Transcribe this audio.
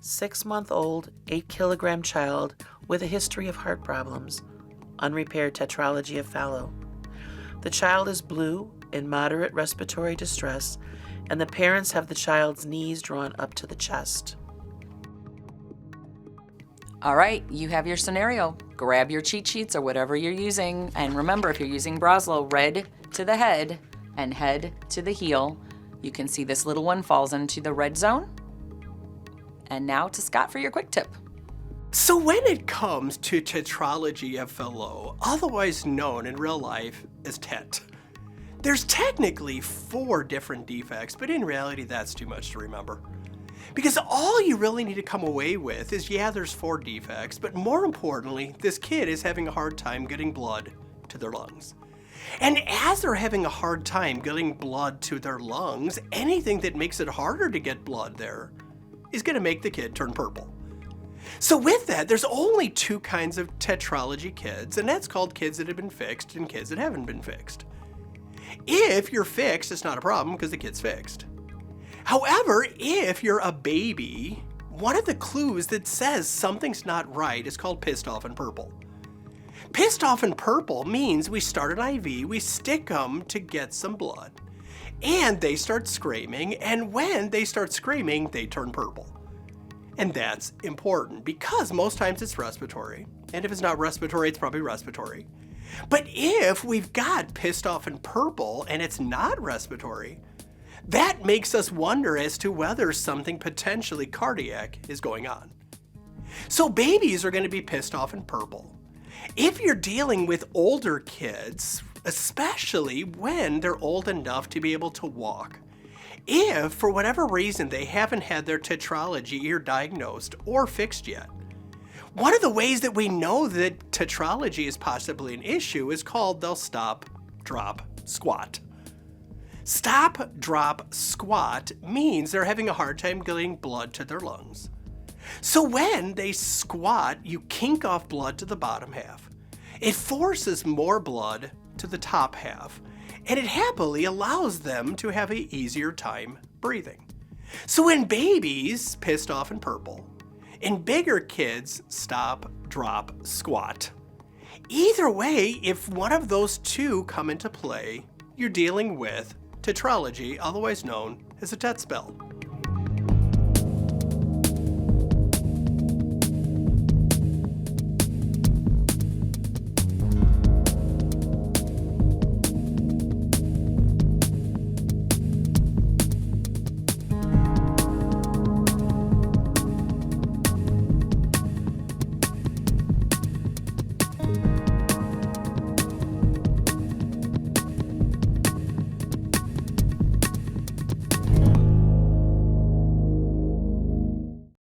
6-month-old, 8-kilogram child with a history of heart problems, unrepaired tetralogy of Fallot. The child is blue, in moderate respiratory distress, and the parents have the child's knees drawn up to the chest. All right, you have your scenario. Grab your cheat sheets or whatever you're using. And remember, if you're using Broslow, red to the head and head to the heel, you can see this little one falls into the red zone. And now to Scott for your quick tip. So when it comes to tetralogy of Fallot, otherwise known in real life as TET, there's technically 4 different defects, but in reality that's too much to remember. Because all you really need to come away with is, yeah, there's 4 defects, but more importantly, this kid is having a hard time getting blood to their lungs. And as they're having a hard time getting blood to their lungs, anything that makes it harder to get blood there is going to make the kid turn purple. So with that, there's only 2 kinds of tetralogy kids, and that's called kids that have been fixed and kids that haven't been fixed. If you're fixed, it's not a problem because the kid's fixed. However, if you're a baby, one of the clues that says something's not right is called pissed off and purple. Pissed off and purple means we start an IV, we stick them to get some blood, and they start screaming, and when they start screaming, they turn purple. And that's important because most times it's respiratory, and if it's not respiratory, it's probably respiratory. But if we've got pissed off and purple and it's not respiratory, that makes us wonder as to whether something potentially cardiac is going on. So babies are going to be pissed off and purple. If you're dealing with older kids, especially when they're old enough to be able to walk, if for whatever reason they haven't had their tetralogy either diagnosed or fixed yet, one of the ways that we know that tetralogy is possibly an issue is called they'll stop, drop, squat. Stop, drop, squat means they're having a hard time getting blood to their lungs. So when they squat, you kink off blood to the bottom half. It forces more blood to the top half, and it happily allows them to have an easier time breathing. So in babies, pissed off and purple, in bigger kids, stop, drop, squat. Either way, if one of those 2 come into play, you're dealing with tetralogy, otherwise known as a TET spell.